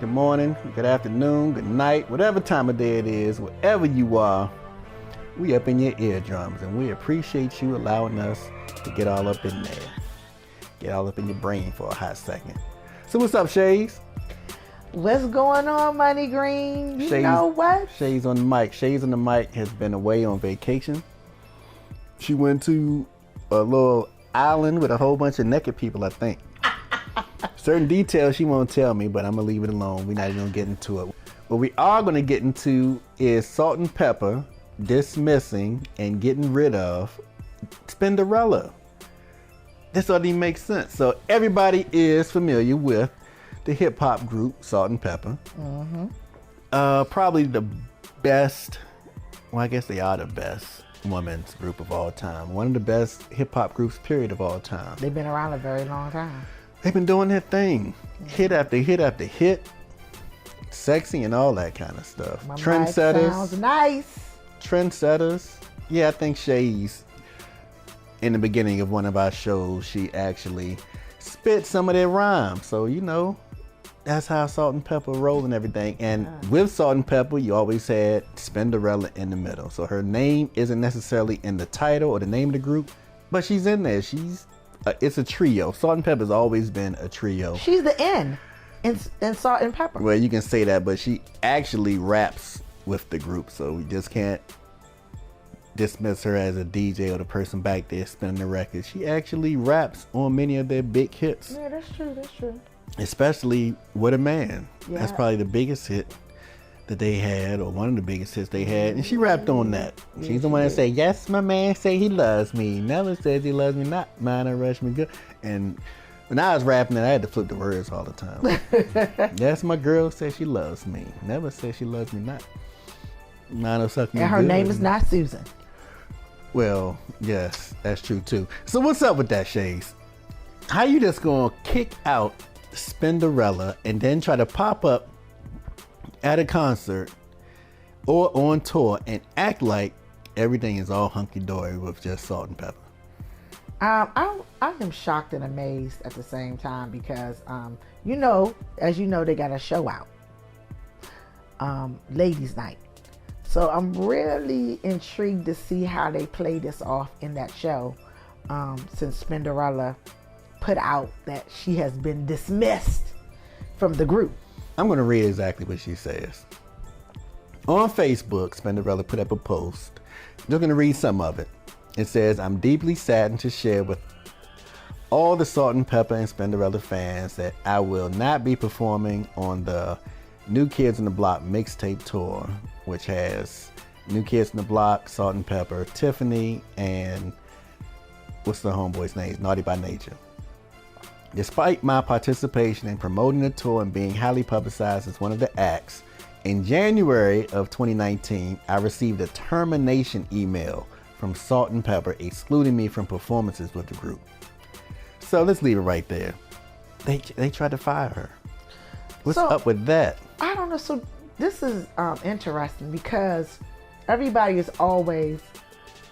good morning, good afternoon, good night, whatever time of day it is, wherever you are, we up in your eardrums, and we appreciate you allowing us to get all up in there. Get all up in your brain for a hot second. So what's up, Shayz? What's going on, Money Green? You Shayz, know what? Shayz on the mic. Shayz on the mic has been away on vacation. She went to a little island with a whole bunch of naked people, I think. Certain details she won't tell me, but I'm gonna leave it alone. We're not even gonna get into it. What we are gonna get into is Salt and Pepa dismissing and getting rid of Spinderella. This doesn't even make sense. So everybody is familiar with the hip hop group Salt and Pepa. Probably the best, well, I guess they are the best women's group of all time. One of the best hip hop groups, period, of all time. They've been around a very long time. They've been doing their thing. Hit after hit after hit. Sexy and all that kind of stuff. My Trendsetters. mic sounds nice. Trendsetters. Yeah, I think Shayz, in the beginning of one of our shows, she actually spit some of their rhymes. So, you know, that's how Salt and Pepa roll and everything. And with Salt and Pepa, you always had Spinderella in the middle. So her name isn't necessarily in the title or the name of the group, but she's in there. It's a trio. Salt and Pepa has always been a trio. She's the N in Salt and Pepa. Well, you can say that, but she actually raps with the group. So we just can't dismiss her as a DJ or the person back there spinning the records. She actually raps on many of their big hits. Yeah, that's true. That's true. Especially With a Man. Yeah. That's probably the biggest hit that they had, or one of the biggest hits they had, and she rapped on that. She's the one that said, "Yes, my man say he loves me. Never says he loves me not. Mine or rush me good." And when I was rapping it, I had to flip the words all the time. Yes, my girl says she loves me. Never says she loves me not. Mine or suck me And her good. name is not Susan. Well, yes, that's true too. So what's up with that, Shayz? How you just gonna kick out Spinderella and then try to pop up at a concert or on tour and act like everything is all hunky-dory with just Salt and Pepa? I am shocked and amazed at the same time because, you know, as you know, they got a show out, Ladies Night. So I'm really intrigued to see how they play this off in that show, since Spinderella put out that she has been dismissed from the group. I'm going to read exactly what she says. On Facebook, Spinderella put up a post. I'm just going to read some of it. It says, "I'm deeply saddened to share with all the Salt and Pepa and Spinderella fans that I will not be performing on the New Kids on the Block mixtape tour, which has New Kids on the Block, Salt and Pepa, Tiffany, and what's the homeboy's name? Naughty by Nature. Despite my participation in promoting the tour and being highly publicized as one of the acts, in January of 2019, I received a termination email from Salt and Pepa excluding me from performances with the group." So let's leave it right there. They tried to fire her. What's up with that? I don't know. So this is interesting because everybody is always,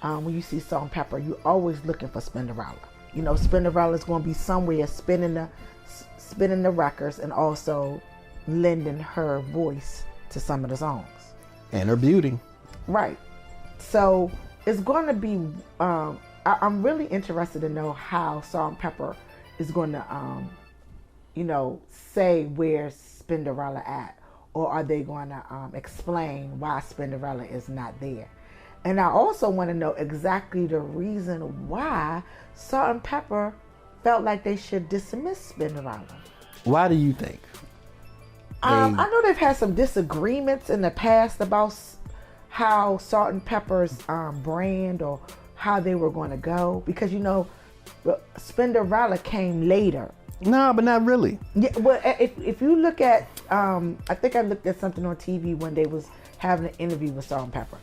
when you see Salt and Pepa, you're always looking for Spinderella. You know, Spinderella is going to be somewhere spinning the records and also lending her voice to some of the songs. And her beauty. Right. So it's going to be, I'm really interested to know how Salt and Pepa is going to, you know, say where's Spinderella at, or are they going to explain why Spinderella is not there? And I also want to know exactly the reason why Salt and Pepa felt like they should dismiss Spinderella. Why do you think? I know they've had some disagreements in the past about how Salt and Pepa's brand or how they were going to go, because, you know, Spinderella came later. No, but not really. Yeah, well, if you look at, I think I looked at something on TV when they was having an interview with Salt and Pepa.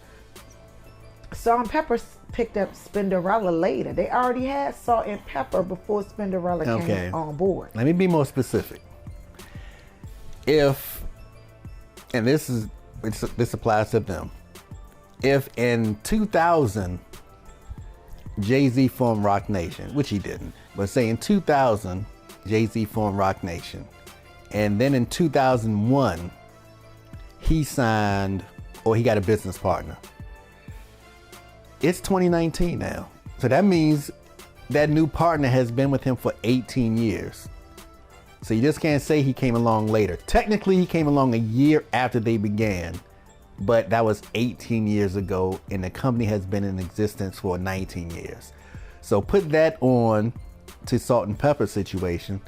Salt and Pepa picked up Spinderella later. They already had Salt and Pepa before Spinderella came on board. Let me be more specific. If, and this applies to them, if in 2000 Jay-Z formed Roc Nation, which he didn't, but say in 2000 Jay-Z formed Roc Nation, And then in 2001, he signed, or he got a business partner. It's 2019 now. So that means that new partner has been with him for 18 years. So you just can't say he came along later. Technically, he came along a year after they began, but that was 18 years ago, and the company has been in existence for 19 years. So put that on to Salt and Pepa situation.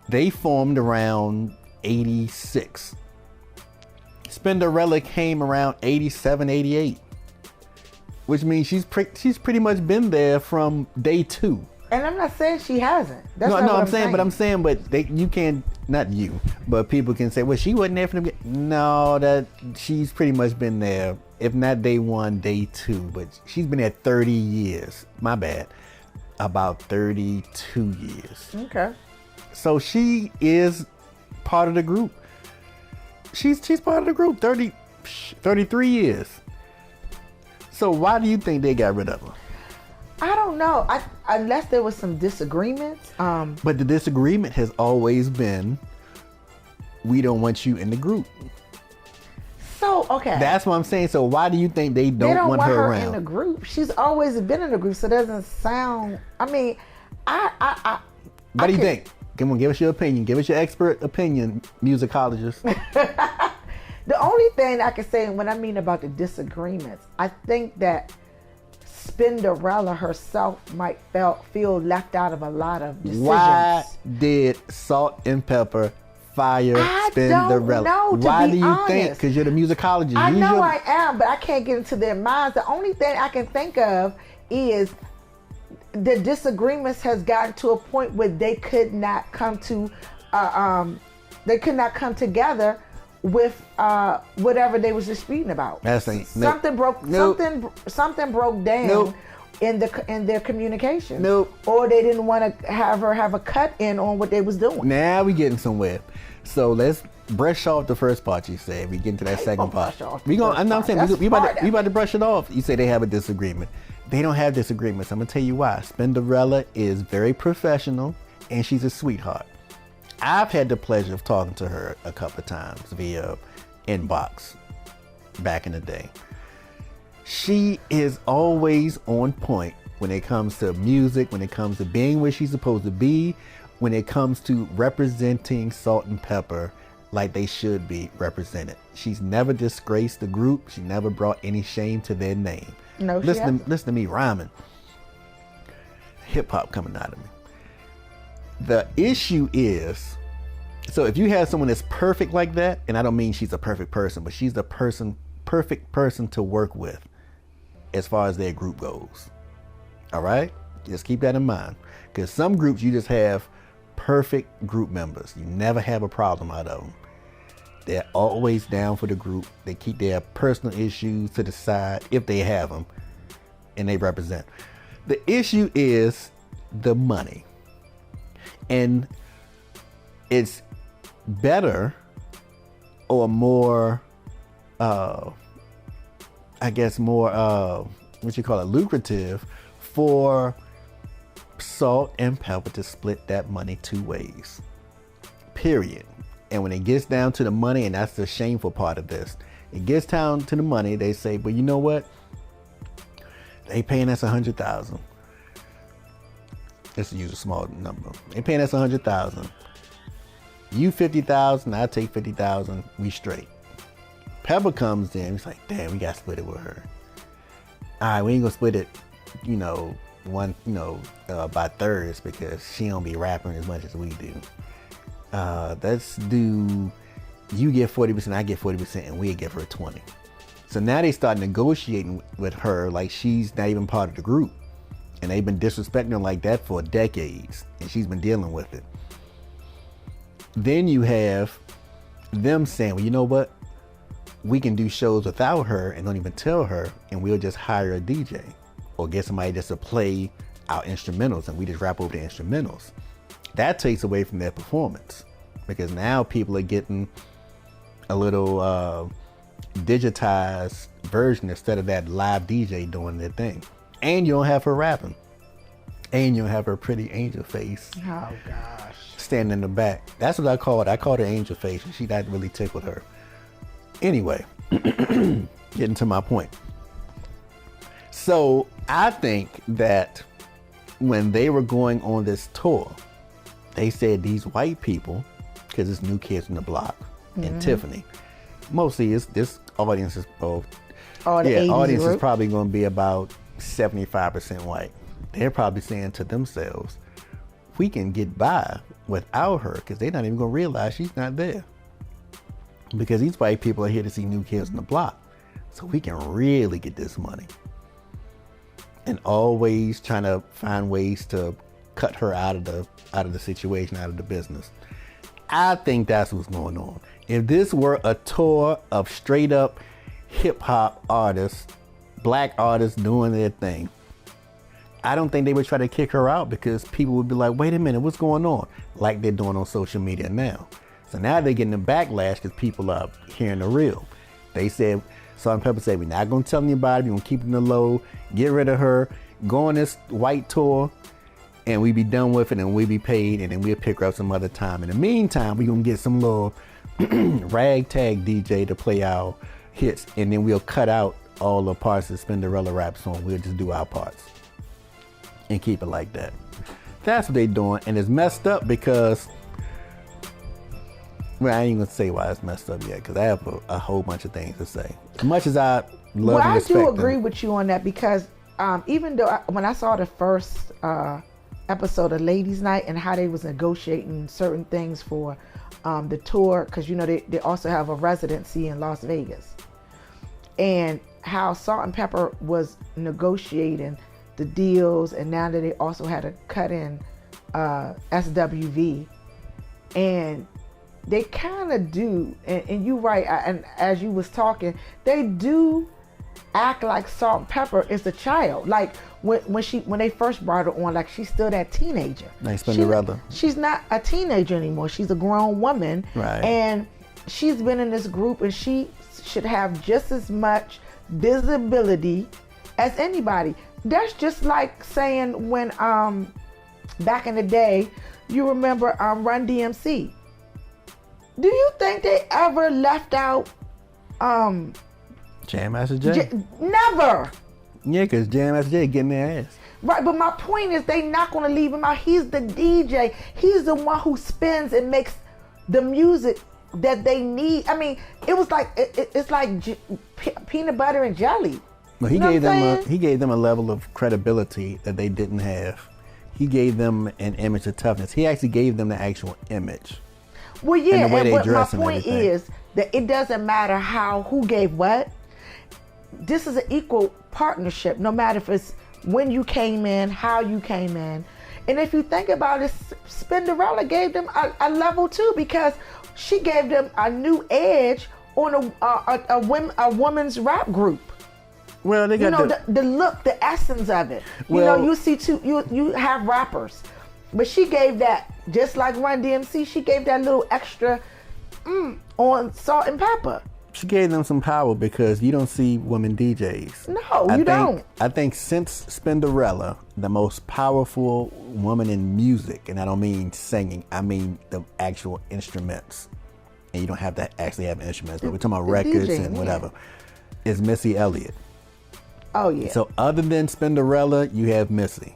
They formed around 86. Spinderella came around 87, 88, which means she's pretty much been there from day 2. And I'm not saying she hasn't. That's No, not what I'm saying, you can't, not you, but people can say, well, she wasn't there from the beginning. No, that she's pretty much been there, if not day 1, day 2, but she's been there 30 years. My bad. About 32 years. Okay. So she is part of the group. She's part of the group, 33 years. So why do you think they got rid of her? I don't know. Unless there was some disagreements. But the disagreement has always been, we don't want you in the group. So, okay. That's what I'm saying. So why do you think they don't want her around? In the group. She's always been in the group, so it doesn't sound. I mean, What do you think? Come on, give us your opinion. Give us your expert opinion, musicologist. The only thing I can say when I mean about the disagreements, I think that Spinderella herself might feel left out of a lot of decisions. Why did Salt and Pepa fire Spinderella? Don't know, Why do you honest. think? Because you're the musicologist. I know I am, but I can't get into their minds. The only thing I can think of is the disagreements has gotten to a point where they could not come to, together with whatever they was disputing about. Something broke down in their communication. Or they didn't want to have her have a cut in on what they was doing. Now we getting somewhere. So let's brush off the first part you said. We get into that second part. We about to brush it off. You say they have a disagreement. They don't have disagreements. I'm gonna tell you why. Spinderella is very professional and she's a sweetheart. I've had the pleasure of talking to her a couple of times via inbox back in the day. She is always on point when it comes to music, when it comes to being where she's supposed to be, when it comes to representing Salt and Pepa like they should be represented. She's never disgraced the group. She never brought any shame to their name. No, listen to me rhyming. Hip hop coming out of me. The issue is, so if you have someone that's perfect like that, and I don't mean she's a perfect person, but she's the perfect person to work with as far as their group goes. All right? Just keep that in mind. Because some groups you just have perfect group members. You never have a problem out of them. They're always down for the group. They keep their personal issues to the side if they have them, and they represent. The issue is the money. And it's better or more, lucrative for Salt and Pepa to split that money 2 ways. Period. And when it gets down to the money, and that's the shameful part of this, it gets down to the money, they say, but you know what? They paying us $100,000. Let's use a small number. They paying us $100,000. You $50,000, I take $50,000. We straight. Pepa comes in. He's like, damn, we got to split it with her. All right, we ain't gonna split it, by thirds because she don't be rapping as much as we do. Let's do, you get 40%, I get 40%, and we give her 20. So now they start negotiating with her like she's not even part of the group. And they've been disrespecting her like that for decades, and she's been dealing with it. Then you have them saying, well, you know what? We can do shows without her and don't even tell her, and we'll just hire a DJ or get somebody just to play our instrumentals, and we just rap over the instrumentals. That takes away from their performance because now people are getting a little digitized version instead of that live DJ doing their thing. And you don't have her rapping. Angel have her pretty angel face Oh gosh. standing in the back. That's what I call it. I called her angel face, and she not really tickled her. Anyway, getting to my point. So I think that when they were going on this tour, they said these white people, because it's New Kids on the Block and Tiffany, mostly this audience is both. Oh, the 80s audience is group? probably going to be about 75% white. They're probably saying to themselves, we can get by without her, because they're not even going to realize she's not there. Because these white people are here to see New Kids on the Block. So we can really get this money. And always trying to find ways to cut her out of the situation, out of the business. I think that's what's going on. If this were a tour of straight up hip hop artists, black artists doing their thing, I don't think they would try to kick her out, because people would be like, wait a minute, what's going on? Like they're doing on social media now. So now they're getting the backlash because people are hearing the real. They said, Salt and Pepa said, we're not going to tell anybody, we're going to keep it in the low, get rid of her, go on this white tour, and we be done with it, and we be paid, and then we'll pick her up some other time. In the meantime, we're going to get some little ragtag DJ to play our hits, and then we'll cut out all the parts that Spinderella raps on. We'll just do our parts and keep it like that. That's what they doing, and it's messed up because, well, I ain't gonna say why it's messed up yet, because I have a whole bunch of things to say. As much as I love and respect I do agree them, with you on that, because even though when I saw the first episode of Ladies Night and how they was negotiating certain things for the tour, because they also have a residency in Las Vegas, and how Salt and Pepa was negotiating the deals, and now that they also had to cut in SWV, and they kind of do, and you're right, and as you was talking, they do act like Salt and Pepa is a child. Like when they first brought her on, like she's still that teenager. Like Spinderella. She's not a teenager anymore. She's a grown woman. Right. And she's been in this group, and she should have just as much visibility as anybody. That's just like saying when back in the day, you remember Run DMC. Do you think they ever left out Jam Master Jay? Never. Yeah, because Jam Master Jay getting their ass. Right, but my point is they not going to leave him out. He's the DJ. He's the one who spins and makes the music that they need. I mean, it was like it's like peanut butter and jelly. Well, he gave them a level of credibility that they didn't have. He gave them an image of toughness. He actually gave them the actual image. Well, yeah, and the way they but my dress and point everything. is that it doesn't matter who gave what. This is an equal partnership, no matter if it's when you came in, how you came in. And if you think about it, Spinderella gave them a level too, because she gave them a new edge on a woman's rap group. Well, they got the look, the essence of it. Well, you see you have rappers, but she gave that, just like Run DMC, she gave that little extra on Salt and Pepa. She gave them some power, because you don't see women DJs. No, you don't. I think since Spinderella, the most powerful woman in music, and I don't mean singing, I mean the actual instruments. And you don't have to actually have instruments, but we're talking about records DJing, and whatever, is Missy Elliott. Oh, yeah. So other than Spinderella, you have Missy.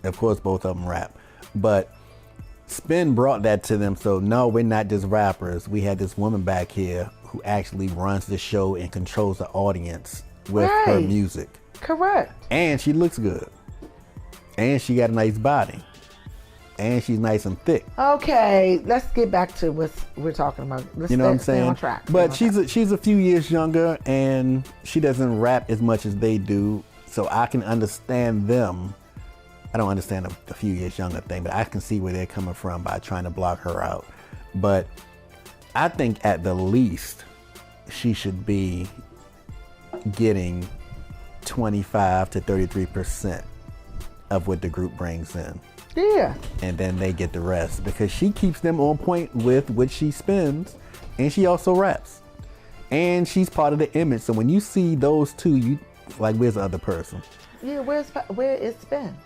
Of course, both of them rap. But Spin brought that to them. So no, we're not just rappers. We had this woman back here who actually runs the show and controls the audience with her music. Correct. And she looks good. And she got a nice body. And she's nice and thick. Okay, let's get back to what we're talking about. Let's what I'm stay saying? on track. But she's a few years younger, and she doesn't rap as much as they do. So I can understand them. I don't understand the few years younger thing, but I can see where they're coming from by trying to block her out. But I think at the least she should be getting 25 to 33% of what the group brings in. Yeah. And then they get the rest, because she keeps them on point with what she spins, and she also raps. And she's part of the image. So when you see those two, you like, where's the other person? Yeah, where is Spin?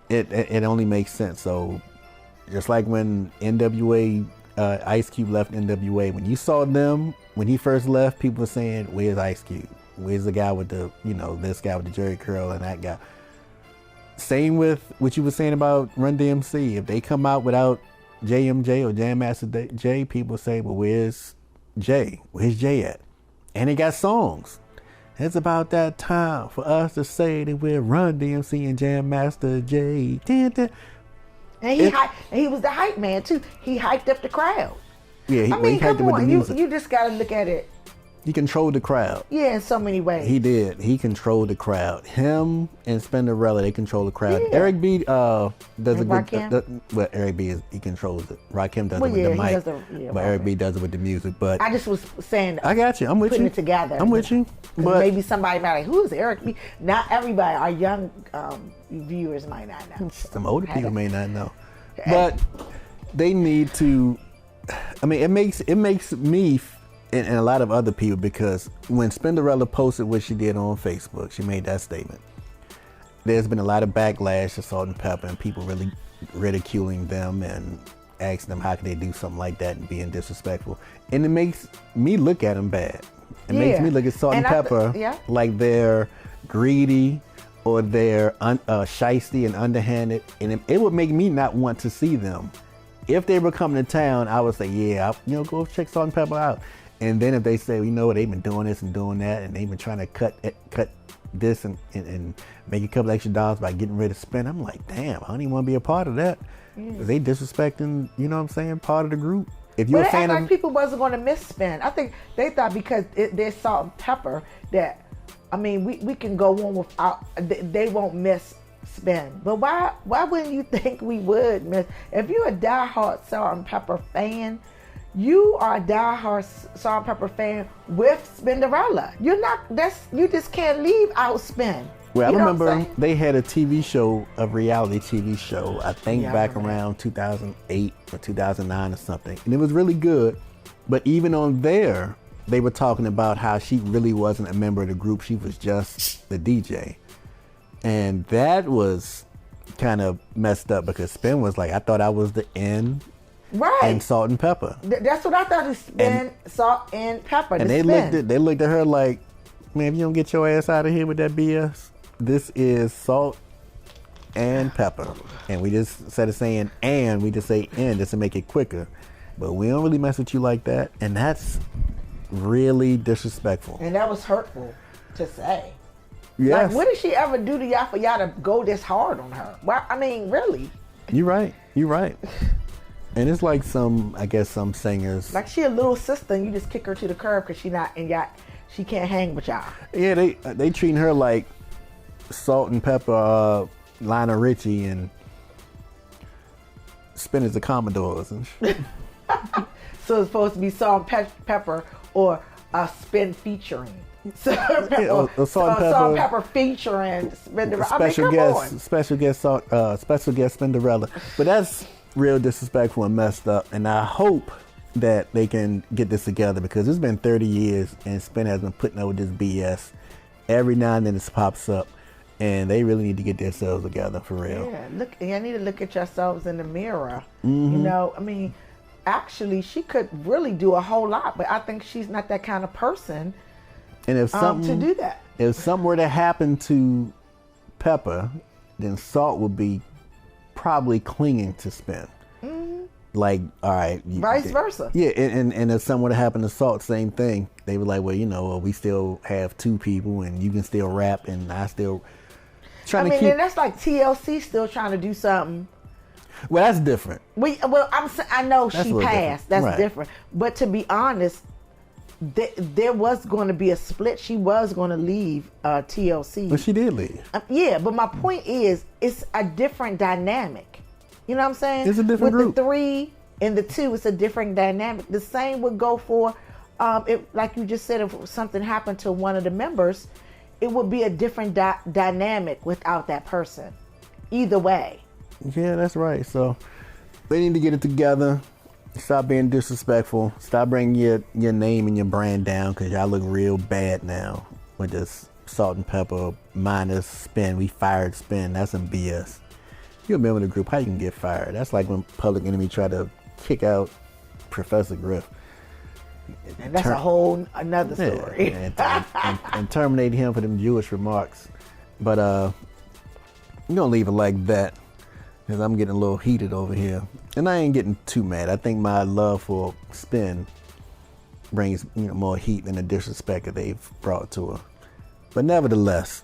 it only makes sense. So just like when NWA, Ice Cube left NWA, when you saw them, when he first left, people were saying, where's Ice Cube? Where's the guy with the, this guy with the jerry curl and that guy? Same with what you were saying about Run DMC. If they come out without JMJ or Jam Master Jay, people say, well, where's Jay? Where's Jay at? And they got songs. It's about that time for us to say that we're Run DMC and Jam Master Jay. And he was the hype man too. He hyped up the crowd. Yeah, he hyped it with the music. You just gotta look at it. He controlled the crowd. Yeah, in so many ways. He did. He controlled the crowd. Him and Spinderella, they control the crowd. Yeah. Eric B does a Rakim? good. Well, Eric B he controls it. Rakim does it with he the mic, does Eric B does it with the music. But I just was saying. I got you. I'm with putting you. It together. I'm with you. But maybe somebody might like, who is Eric B? Not everybody. Our young viewers might not know. Some older people may not know. But they need to. I mean, it makes me and a lot of other people, because when Spinderella posted what she did on Facebook, she made that statement. There's been a lot of backlash to Salt and Pepa, and people really ridiculing them and asking them how could they do something like that and being disrespectful. And it makes me look at them bad. It makes me look at Salt and Pepa like they're greedy or they're shysty and underhanded, and it would make me not want to see them. If they were coming to town, I would say, yeah, go check Salt and Pepa out. And then if they say, they've been doing this and doing that, and they've been trying to cut this and make a couple extra dollars by getting rid of Spin, I'm like, damn, I don't even want to be a part of that. They disrespecting, part of the group. If you're a fan of, people wasn't going to miss Spin. I think they thought because they're Salt and Pepa that, we can go on without, they won't miss Spin. But why wouldn't you think we would miss? If you're a diehard Salt and Pepa fan, you are a diehard Salt and Pepa fan with Spinderella. You just can't leave out Spin. Well, I remember they had a TV show, a reality TV show, I think back around 2008 or 2009 or something. And it was really good. But even on there, they were talking about how she really wasn't a member of the group. She was just the DJ. And that was kind of messed up because Spin was like, I thought I was the N. Right. And Salt and Pepa. That's what I thought is Spin, Salt and Pepa. And they looked at her like, man, if you don't get your ass out of here with that BS, this is Salt and Pepa. And we just, instead of saying and, we just say N just to make it quicker. But we don't really mess with you like that. And that's really disrespectful. And that was hurtful to say. Yes. Like, what did she ever do to y'all for y'all to go this hard on her? Well, really. You're right. And it's like some singers. Like she a little sister and you just kick her to the curb because she can't hang with y'all. Yeah, they treating her like Salt and Pepa, Lionel Richie, and Spin as the Commodores. And So it's supposed to be Salt and Pepa or a Spin featuring. Salt and Pepa featuring Spinderella. Special guest Spinderella. But that's real disrespectful and messed up. And I hope that they can get this together because it's been 30 years and Spin has been putting up with this BS. Every now and then this pops up. And they really need to get themselves together for real. Yeah, you need to look at yourselves in the mirror. Mm-hmm. Actually, she could really do a whole lot, but I think she's not that kind of person and if to do that. If something were to happen to Pepa, then Salt would be probably clinging to Spin. Mm-hmm. Like, all right. Vice versa. Yeah, and if something were to happen to Salt, same thing. They were like, well, we still have two people and you can still rap and I still trying to keep. And that's like TLC still trying to do something. Well, that's different. I know that's she passed. That's right. Different. But to be honest, there was going to be a split. She was going to leave TLC. But she did leave. Yeah, but my point is, it's a different dynamic. You know what I'm saying? It's a different group. With the 3 and the 2, it's a different dynamic. The same would go for, like you just said, if something happened to one of the members, it would be a different dynamic without that person. Either way. Yeah, that's right. So they need to get it together. Stop being disrespectful. Stop bringing your name and your brand down because y'all look real bad now with this Salt and Pepa minus Spin. We fired Spin. That's some BS. You're a member of the group. How you can get fired? That's like when Public Enemy tried to kick out Professor Griff. And that's a whole another story. And terminate him for them Jewish remarks. But we're gonna leave it like that, because I'm getting a little heated over here. And I ain't getting too mad. I think my love for Spin brings more heat than the disrespect that they've brought to her. But nevertheless,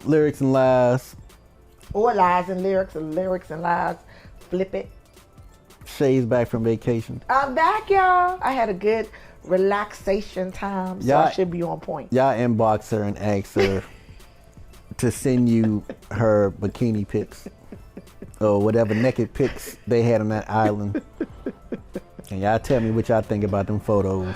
lyrics and lies. Or lies and lyrics, or lyrics and lies. Flip it. Shayz back from vacation. I'm back, y'all. I had a good relaxation time, so I should be on point. Y'all inbox her and ask her to send you her bikini pics or whatever naked pics they had on that island. And y'all tell me what y'all think about them photos.